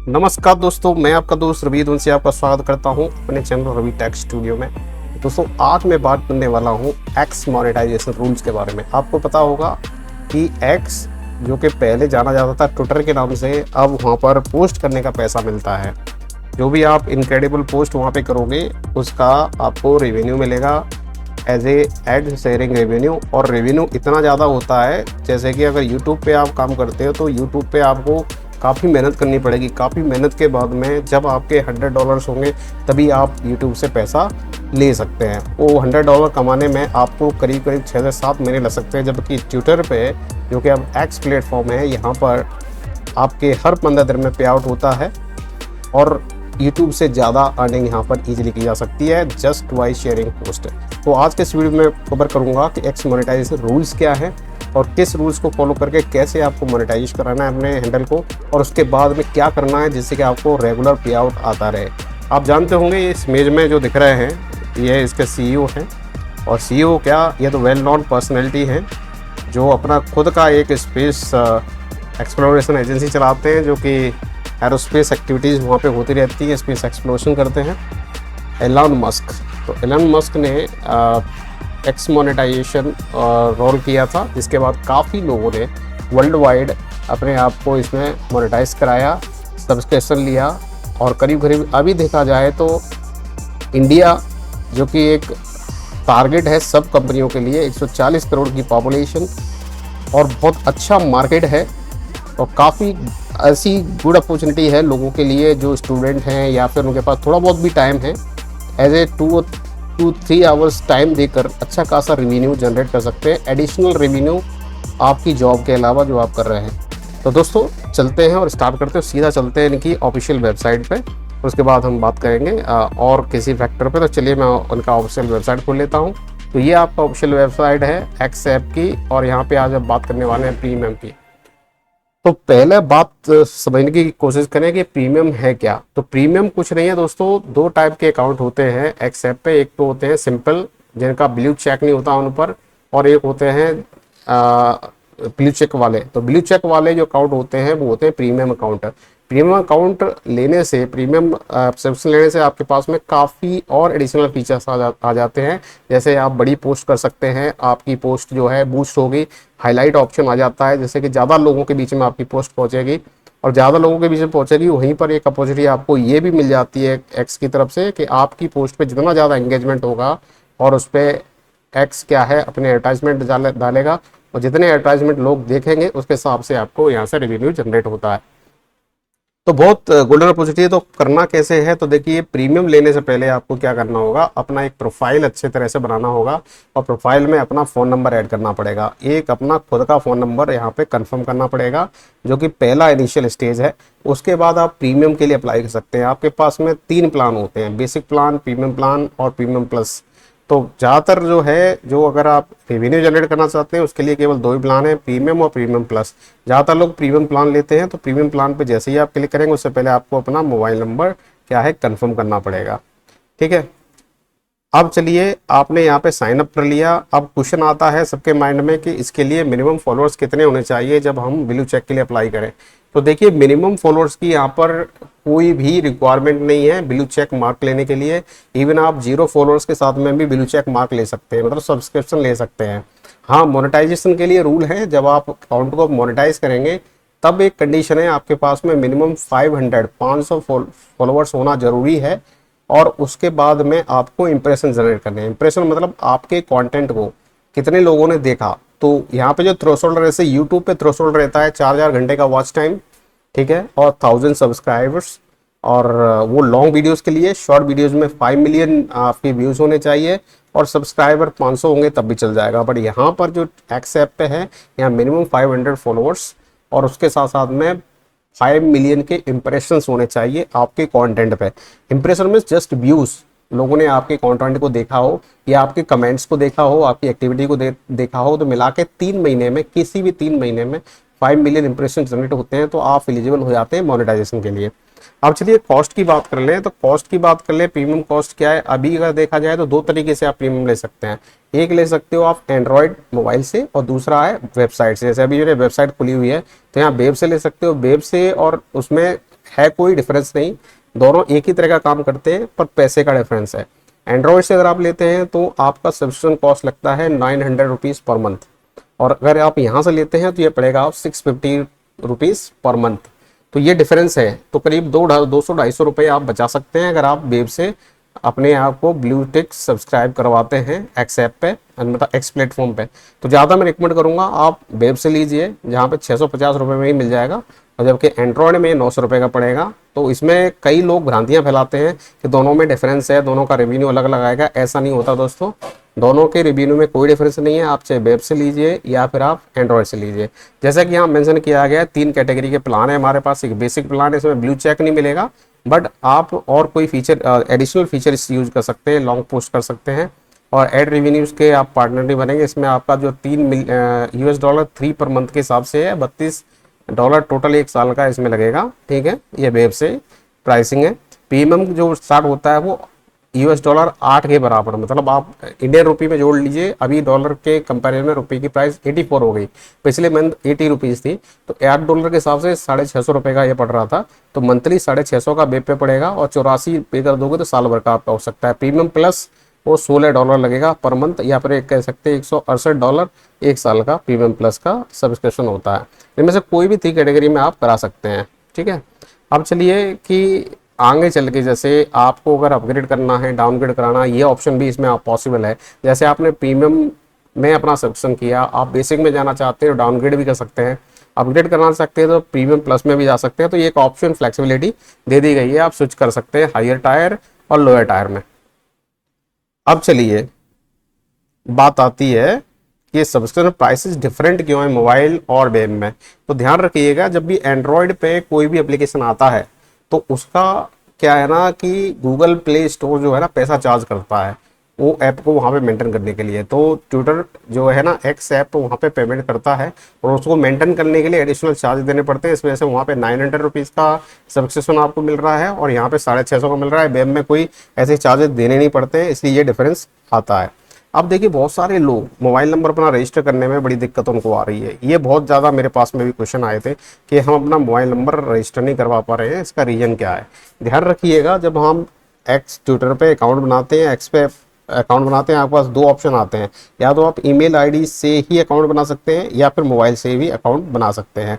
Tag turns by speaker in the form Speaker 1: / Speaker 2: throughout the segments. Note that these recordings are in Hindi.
Speaker 1: नमस्कार दोस्तों, मैं आपका दोस्त रवि से आपका स्वागत करता हूं अपने चैनल रवि टेक स्टूडियो में। दोस्तों, आज मैं बात करने वाला हूं एक्स मोनेटाइजेशन रूल्स के बारे में। आपको पता होगा कि एक्स जो कि पहले जाना जाता था ट्विटर के नाम से, अब वहां पर पोस्ट करने का पैसा मिलता है। जो भी आप इनक्रेडिबल पोस्ट वहां पे करोगे उसका आपको रेवेन्यू मिलेगा as a ad sharing revenue. और रेवेन्यू इतना ज़्यादा होता है, जैसे कि अगर यूट्यूब पे आप काम करते हो तो यूट्यूब पे आपको काफ़ी मेहनत करनी पड़ेगी। काफ़ी मेहनत के बाद में जब आपके $100 होंगे तभी आप यूट्यूब से पैसा ले सकते हैं। वो $100 कमाने में आपको करीब करीब 6 से 7 महीने लग सकते हैं, जबकि ट्विटर पे जो कि अब एक्स प्लेटफॉर्म है, यहाँ पर आपके हर 15 दिन में पे आउट होता है और यूट्यूब से ज़्यादा अर्निंग यहाँ पर ईजिली की जा सकती है जस्ट बाई शेयरिंग पोस्ट। तो आज के इस वीडियो में कवर करूँगा कि एक्स मोनेटाइजेशन रूल्स क्या है और किस रूल्स को फॉलो करके कैसे आपको मोनेटाइज कराना है अपने हैंडल को, और उसके बाद में क्या करना है जिससे कि आपको रेगुलर पे आउट आता रहे। आप जानते होंगे इस इमेज में जो दिख रहे हैं ये इसके सीईओ हैं, और सीईओ क्या, ये तो वेल नोन पर्सनैलिटी हैं जो अपना खुद का एक स्पेस एक्सप्लोरेशन एजेंसी चलाते हैं, जो कि एरोस्पेस एक्टिविटीज़ वहाँ पे होती रहती है, स्पेस एक्सप्लोरेशन करते हैं। एलन मस्क, तो एलन मस्क ने एक्स मोनेटाइजेशन रोल किया था, जिसके बाद काफ़ी लोगों ने वर्ल्ड वाइड अपने आप को इसमें मोनेटाइज कराया, सब्सक्रिप्शन लिया। और करीब करीब अभी देखा जाए तो इंडिया जो कि एक टारगेट है सब कंपनियों के लिए, 140 करोड़ की पॉपुलेशन और बहुत अच्छा मार्केट है, और काफ़ी ऐसी गुड अपॉर्चुनिटी है लोगों के लिए जो स्टूडेंट हैं या फिर उनके पास थोड़ा बहुत भी टाइम है, एज ए 2-3 आवर्स टाइम देकर अच्छा खासा रेवेन्यू जनरेट कर सकते हैं, एडिशनल रेवेन्यू आपकी जॉब के अलावा जो आप कर रहे हैं। तो दोस्तों चलते हैं और स्टार्ट करते हैं, सीधा चलते हैं इनकी ऑफिशियल वेबसाइट पे, उसके बाद हम बात करेंगे और किसी फैक्टर पे। तो चलिए मैं उनका ऑफिशियल वेबसाइट खोल लेता हूँ। तो ये आपका ऑफिशियल वेबसाइट है एक्स ऐप की, और यहाँ पे आज अब बात करने वाले हैं प्रीमियम की। तो पहले बात समझने की कोशिश करें कि प्रीमियम है क्या। तो प्रीमियम कुछ नहीं है दोस्तों, दो टाइप के अकाउंट होते हैं एक्स ऐप पे। एक तो होते हैं सिंपल, जिनका ब्लू चेक नहीं होता उन पर, और एक होते हैं ब्लू चेक वाले। तो ब्लू चेक वाले जो अकाउंट होते हैं वो होते हैं प्रीमियम अकाउंट। प्रीमियम अकाउंट लेने से, प्रीमियम सब्सक्रिप्शन लेने से आपके पास में काफ़ी और एडिशनल फीचर्स आ जाते हैं। जैसे आप बड़ी पोस्ट कर सकते हैं, आपकी पोस्ट जो है बूस्ट होगी, हाईलाइट ऑप्शन आ जाता है, जैसे कि ज़्यादा लोगों के बीच में आपकी पोस्ट पहुंचेगी, और ज़्यादा लोगों के बीच में पहुंचेगी वहीं पर एक अपॉर्चुनिटी आपको ये भी मिल जाती है एक्स की तरफ से कि आपकी पोस्ट पे जितना ज़्यादा एंगेजमेंट होगा और उस पर एक्स क्या है अपने एडवर्टाइजमेंट डालेगा, और जितने एडवर्टाइजमेंट लोग देखेंगे उसके हिसाब से आपको यहाँ से रेवेन्यू जनरेट होता है। तो बहुत गोल्डन अपॉर्चुनिटी है। तो करना कैसे है, तो देखिए प्रीमियम लेने से पहले आपको क्या करना होगा, अपना एक प्रोफाइल अच्छे तरह से बनाना होगा, और प्रोफाइल में अपना फ़ोन नंबर ऐड करना पड़ेगा। एक अपना खुद का फ़ोन नंबर यहाँ पे कंफर्म करना पड़ेगा, जो कि पहला इनिशियल स्टेज है। उसके बाद आप प्रीमियम के लिए अप्लाई कर सकते हैं। आपके पास में 3 प्लान होते हैं, बेसिक प्लान, प्रीमियम प्लान और प्रीमियम प्लस। तो ज़्यादातर जो है, जो अगर आप रेवेन्यू जनरेट करना चाहते हैं उसके लिए केवल 2 ही प्लान है, प्रीमियम और प्रीमियम प्लस। ज़्यादातर लोग प्रीमियम प्लान लेते हैं। तो प्रीमियम प्लान पे जैसे ही आप क्लिक करेंगे उससे पहले आपको अपना मोबाइल नंबर क्या है कंफर्म करना पड़ेगा। ठीक है, अब चलिए आपने यहाँ पे साइन अप कर लिया। अब क्वेश्चन आता है सबके माइंड में कि इसके लिए मिनिमम फॉलोअर्स कितने होने चाहिए जब हम ब्लू चेक के लिए अप्लाई करें। तो देखिए मिनिमम फॉलोअर्स की यहाँ पर कोई भी रिक्वायरमेंट नहीं है ब्लू चेक मार्क लेने के लिए। इवन आप 0 फॉलोअर्स के साथ में भी ब्लू चेक मार्क ले सकते हैं, मतलब सब्सक्रिप्शन ले सकते हैं। हाँ, मोनेटाइजेशन के लिए रूल है, जब आप अकाउंट को मोनेटाइज करेंगे तब एक कंडीशन है, आपके पास में मिनिमम 500 फॉलोअर्स होना जरूरी है, और उसके बाद में आपको इंप्रेशन जनरेट करने हैं। इंप्रेशन मतलब आपके कंटेंट को कितने लोगों ने देखा। तो यहाँ पे जो थ्रेशोल्ड, जैसे यूट्यूब पे थ्रेशोल्ड रहता है 4000 घंटे का वॉच टाइम, ठीक है, और 1000 सब्सक्राइबर्स। और वो लॉन्ग वीडियोस के लिए, शॉर्ट वीडियोस में 5 मिलियन आपके व्यूज़ होने चाहिए, और सब्सक्राइबर 500 होंगे तब भी चल जाएगा। बट यहाँ पर जो एक्स ऐप पे है, यहाँ मिनिमम 500 फॉलोअर्स और उसके साथ साथ में 5 मिलियन के इंप्रेशंस होने चाहिए आपके कंटेंट पे। इंप्रेशन में जस्ट व्यूज, लोगों ने आपके कंटेंट को देखा हो या आपके कमेंट्स को देखा हो, आपकी एक्टिविटी को देखा हो, तो मिला के 3 महीने में, किसी भी 3 महीने में 5 मिलियन इंप्रेशन जनरेट होते हैं, तो आप एलिजिबल हो जाते हैं मोनेटाइजेशन के लिए। अब चलिए कॉस्ट की बात कर लें। तो कॉस्ट की बात कर ले, प्रीमियम कॉस्ट क्या है। अभी अगर देखा जाए तो 2 तरीके से आप प्रीमियम ले सकते हैं। एक ले सकते हो आप एंड्रॉयड मोबाइल से, और दूसरा है वेबसाइट से। जैसे अभी मेरे वेबसाइट खुली हुई है तो यहाँ वेब से ले सकते हो, वेब से, और उसमें है कोई डिफरेंस नहीं, दोनों एक ही तरह का काम करते हैं, पर पैसे का डिफरेंस है। एंड्रॉयड से अगर आप लेते हैं तो आपका सब्सक्रिप्शन कॉस्ट लगता है 900 रुपीज़ पर मंथ, और अगर आप यहाँ से लेते हैं तो ये पड़ेगा आप 650 रुपीज़ पर मंथ। तो ये डिफरेंस है, तो करीब 200-250 रुपये आप बचा सकते हैं अगर आप वेब से अपने आप को ब्लू टिक सब्सक्राइब करवाते हैं एक्स ऐप पे, मतलब एक्स प्लेटफॉर्म पे। तो ज़्यादा मैं रिकमेंड करूँगा आप वेब से लीजिए, जहाँ पे 650 रुपये में ही मिल जाएगा, और जबकि एंड्रॉयड में 900 रुपये का पड़ेगा। तो इसमें कई लोग भ्रांतियाँ फैलाते हैं कि दोनों में डिफरेंस है, दोनों का रेवेन्यू अलग अलग आएगा। ऐसा नहीं होता दोस्तों, दोनों के रेवेन्यू में कोई डिफरेंस नहीं है, आप चाहे वेब से लीजिए या फिर आप एंड्रॉयड से लीजिए। जैसा कि यहाँ मेंशन किया गया है 3 कैटेगरी के प्लान है हमारे पास। एक बेसिक प्लान है, इसमें ब्लू चेक नहीं मिलेगा, बट आप और कोई फीचर एडिशनल फीचर इस यूज़ कर सकते हैं, लॉन्ग पोस्ट कर सकते हैं, और एड रेवेन्यूज़ के आप पार्टनर नहीं बनेंगे। इसमें आपका जो $3 3 पर मंथ के हिसाब से है, $32 टोटल 1 साल का इसमें लगेगा। ठीक है, ये वेब से प्राइसिंग है। प्रीमियम जो स्टार्ट होता है वो $8 के बराबर, मतलब आप इंडियन रुपये में जोड़ लीजिए। अभी डॉलर के कंपैरिजन में रुपये की प्राइस 84 हो गई, पिछले मंथ 80 रुपीज़ थी, तो $8 के हिसाब से 650 रुपये का ये पड़ रहा था। तो मंथली 650 का वेब पे पड़ेगा, और 84 पे कर दोगे तो साल भर का आपका हो सकता है। प्रीमियम प्लस वो $16 लगेगा पर मंथ, या फिर कह सकते हैं $168 1 साल का प्रीमियम प्लस का सब्सक्रिप्शन होता है। इनमें से कोई भी 3 कैटेगरी में आप करा सकते हैं। ठीक है, अब चलिए कि आगे चल के जैसे आपको अगर अपग्रेड करना है, डाउनग्रेड कराना, ये ऑप्शन भी इसमें आप पॉसिबल है। जैसे आपने प्रीमियम में अपना सब्सक्रिप्शन किया, आप बेसिक में जाना चाहते हैं तो डाउनग्रेड भी कर सकते हैं, अपग्रेड करना सकते हैं तो प्रीमियम प्लस में भी जा सकते हैं। तो ये एक ऑप्शन फ्लेक्सिबिलिटी दे दी गई है, आप स्विच कर सकते हैं हायर टायर और लोअर टायर में। अब चलिए बात आती है कि सब्सक्रिप्शन प्राइसेस डिफरेंट क्यों है मोबाइल और वेब में। तो ध्यान रखिएगा, जब भी एंड्रॉयड पे कोई भी एप्लीकेशन आता है तो उसका क्या है ना कि गूगल प्ले स्टोर जो है ना पैसा चार्ज करता है वो ऐप को वहाँ पे मेंटेन करने के लिए। तो ट्विटर जो है ना एक्स ऐप वहाँ पे पेमेंट करता है, और उसको मेंटेन करने के लिए एडिशनल चार्ज देने पड़ते हैं। इस वजह से वहाँ पे 900 रुपीज़ का सब्सक्रिप्शन आपको मिल रहा है, और यहाँ पे 650 का मिल रहा है। वेब में कोई ऐसे चार्जेस देने नहीं पड़ते हैं, इसलिए ये डिफरेंस आता है। अब देखिए, बहुत सारे लोग मोबाइल नंबर अपना रजिस्टर करने में बड़ी दिक्कत उनको आ रही है। ये बहुत ज़्यादा मेरे पास में भी क्वेश्चन आए थे कि हम अपना मोबाइल नंबर रजिस्टर नहीं करवा पा रहे हैं, इसका रीज़न क्या है। ध्यान रखिएगा, जब हम एक्स ट्विटर पे अकाउंट बनाते हैं, एक्स पे अकाउंट बनाते हैं, आपके पास 2 ऑप्शन आते हैं। या तो आप ईमेल आईडी से ही अकाउंट बना सकते हैं, या फिर मोबाइल से भी अकाउंट बना सकते हैं।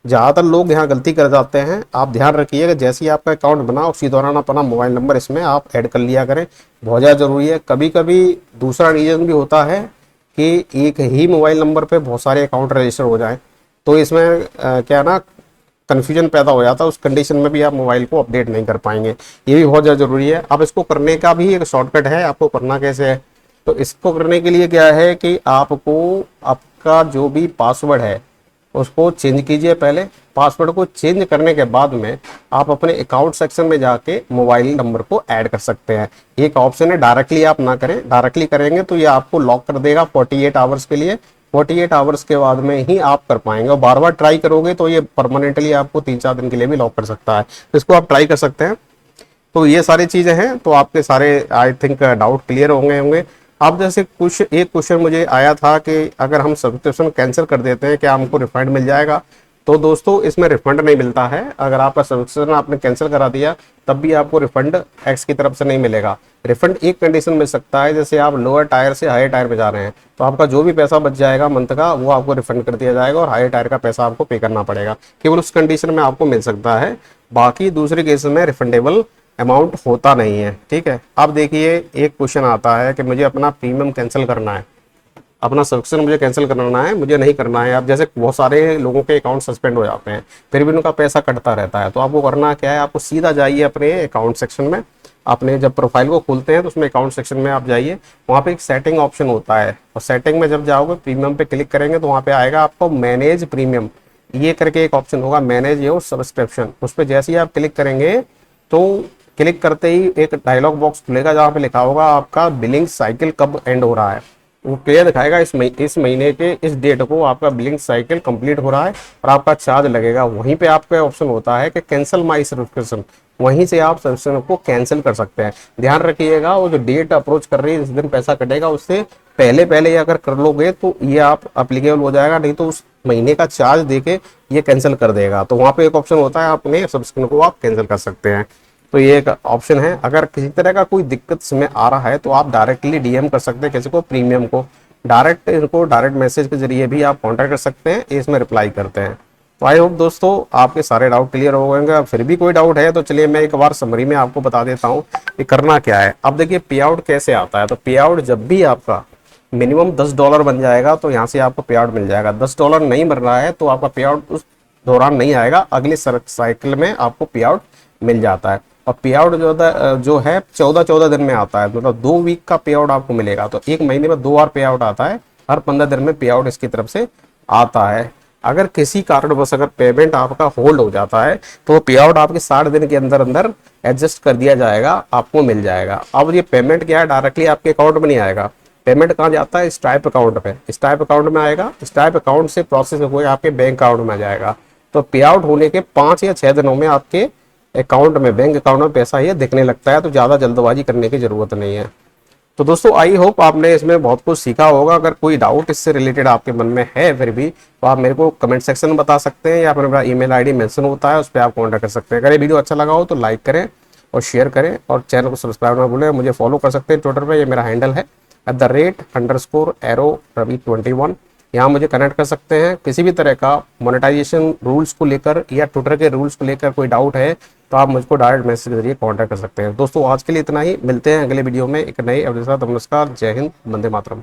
Speaker 1: ज़्यादातर लोग यहाँ गलती कर जाते हैं। आप ध्यान रखिएगा, जैसे ही आपका अकाउंट बना उसी दौरान अपना मोबाइल नंबर इसमें आप ऐड कर लिया करें, बहुत ज़्यादा ज़रूरी है। कभी कभी दूसरा रीज़न भी होता है कि एक ही मोबाइल नंबर पे बहुत सारे अकाउंट रजिस्टर हो जाएं, तो इसमें क्या ना कन्फ्यूजन पैदा हो जाता है। उस कंडीशन में भी आप मोबाइल को अपडेट नहीं कर पाएंगे, ये भी बहुत ज़्यादा ज़रूरी है। अब इसको करने का भी एक शॉर्टकट है, आपको करना कैसे है। तो इसको करने के लिए क्या है कि आपको आपका जो भी पासवर्ड है उसको चेंज कीजिए। पहले पासवर्ड को चेंज करने के बाद में आप अपने अकाउंट सेक्शन में जाके मोबाइल नंबर को ऐड कर सकते हैं। एक ऑप्शन है, डायरेक्टली आप ना करें, डायरेक्टली करेंगे तो ये आपको लॉक कर देगा 48 आवर्स के लिए। 48 आवर्स के बाद में ही आप कर पाएंगे, और बार बार ट्राई करोगे तो ये परमानेंटली आपको 3-4 दिन के लिए भी लॉक कर सकता है। तो इसको आप ट्राई कर सकते हैं। तो ये सारी चीज़ें हैं, तो आपके सारे आई थिंक डाउट क्लियर होंगे। अब जैसे एक क्वेश्चन मुझे आया था कि अगर हम सब्सक्रिप्शन कैंसिल कर देते हैं क्या हमको रिफंड मिल जाएगा। तो दोस्तों, इसमें रिफंड नहीं मिलता है। अगर आपका सब्सक्रिप्शन आपने कैंसिल करा दिया तब भी आपको रिफंड एक्स की तरफ से नहीं मिलेगा। रिफंड एक कंडीशन मिल सकता है, जैसे आप लोअर टायर से हायर टायर पे जा रहे हैं तो आपका जो भी पैसा बच जाएगा मंथ का वो आपको रिफंड कर दिया जाएगा, और हायर टायर का पैसा आपको पे करना पड़ेगा। केवल उस कंडीशन में आपको मिल सकता है, बाकी दूसरे केस में रिफंडेबल अमाउंट होता नहीं है। ठीक है, अब देखिए एक क्वेश्चन आता है कि मुझे अपना प्रीमियम कैंसिल करना है, अपना सब्सक्रिप्शन मुझे कैंसिल करना है, मुझे नहीं करना है। अब जैसे बहुत सारे लोगों के अकाउंट सस्पेंड हो जाते हैं, फिर भी उनका पैसा कटता रहता है। तो आपको करना क्या है, आपको सीधा जाइए अपने अकाउंट सेक्शन में। आपने जब प्रोफाइल को खोलते हैं तो उसमें अकाउंट सेक्शन में आप जाइए, वहाँ पे एक सेटिंग ऑप्शन होता है, और सेटिंग में जब जाओगे प्रीमियम पे क्लिक करेंगे तो वहाँ पे आएगा आपको मैनेज प्रीमियम, ये करके एक ऑप्शन होगा, मैनेज योर सब्सक्रिप्शन। उस पर जैसे ही आप क्लिक करेंगे तो क्लिक करते ही एक डायलॉग बॉक्स खुलेगा जहाँ पे लिखा होगा आपका बिलिंग साइकिल कब एंड हो रहा है। वो क्लियर दिखाएगा इस महीने के इस डेट को आपका बिलिंग साइकिल कंप्लीट हो रहा है और आपका चार्ज लगेगा। वहीं पे आपका ऑप्शन होता है कि कैंसिल माई सब्सक्रिप्शन, वहीं से आप सब्सक्रिप्शन को कैंसिल कर सकते हैं। ध्यान रखिएगा, वो जो डेट अप्रोच कर रही है जिस दिन पैसा कटेगा उससे पहले पहले अगर कर लोगे तो ये आप अप्लीकेबल हो जाएगा, नहीं तो उस महीने का चार्ज देके ये कैंसिल कर देगा। तो वहाँ पे एक ऑप्शन होता है, अपने सब्सक्रिप्शन को आप कैंसिल कर सकते हैं। तो ये एक ऑप्शन है। अगर किसी तरह का कोई दिक्कत इसमें आ रहा है तो आप डायरेक्टली डीएम कर सकते हैं किसी को, प्रीमियम को डायरेक्ट, इनको डायरेक्ट मैसेज के जरिए भी आप कॉन्टैक्ट कर सकते हैं, इसमें रिप्लाई करते हैं। तो आई होप दोस्तों आपके सारे डाउट क्लियर हो गए होंगे। फिर भी कोई डाउट है तो चलिए मैं एक बार समरी में आपको बता देता हूँ कि करना क्या है। अब देखिए पे आउट कैसे आता है। तो पे आउट जब भी आपका मिनिमम $10 बन जाएगा तो यहाँ से आपको पे आउट मिल जाएगा। $10 नहीं बन रहा है तो आपका पे आउट उस दौरान नहीं आएगा, अगले साइकिल में आपको पे आउट मिल जाता है। और पे आउट जो है 14 दिन में आता है, मतलब 2 वीक का पे आउट आपको मिलेगा। तो एक महीने में 2 बार पे आउट आता है, हर 15 दिन में पे आउट इसकी तरफ से आता है। अगर किसी कारणवश अगर पेमेंट आपका होल्ड हो जाता है तो पे आउट आपके 60 दिन के अंदर अंदर एडजस्ट कर दिया जाएगा, आपको मिल जाएगा। अब ये पेमेंट क्या है, डायरेक्टली आपके अकाउंट में नहीं आएगा। पेमेंट कहाँ जाता है, स्ट्राइप अकाउंट पे, स्ट्राइप अकाउंट में आएगा। स्ट्राइप अकाउंट से प्रोसेस होकर आपके बैंक अकाउंट में आ जाएगा। तो पे आउट होने के 5 या 6 दिनों में आपके अकाउंट में, बैंक अकाउंट में पैसा ये दिखने लगता है। तो ज़्यादा जल्दबाजी करने की जरूरत नहीं है। तो दोस्तों आई होप आपने इसमें बहुत कुछ सीखा होगा। अगर कोई डाउट इससे रिलेटेड आपके मन में है फिर भी, तो आप मेरे को कमेंट सेक्शन में बता सकते हैं, या फिर मेरा ईमेल आईडी मेंशन होता है, उस पर आप कॉन्टैक्ट कर सकते हैं। अगर ये वीडियो अच्छा लगा हो तो लाइक करें और शेयर करें, और चैनल को सब्सक्राइब ना भूलें। मुझे फॉलो कर सकते हैं ट्विटर पर, ये मेरा हैंडल है @_arrow_ravi21। यहाँ मुझे कनेक्ट कर सकते हैं। किसी भी तरह का मोनेटाइजेशन रूल्स को लेकर या ट्विटर के रूल्स को लेकर कोई डाउट है तो आप मुझको डायरेक्ट मैसेज के जरिए कांटेक्ट कर सकते हैं। दोस्तों आज के लिए इतना ही, मिलते हैं अगले वीडियो में एक नए अपडेट के साथ। नमस्कार, जय हिंद, वंदे मातरम।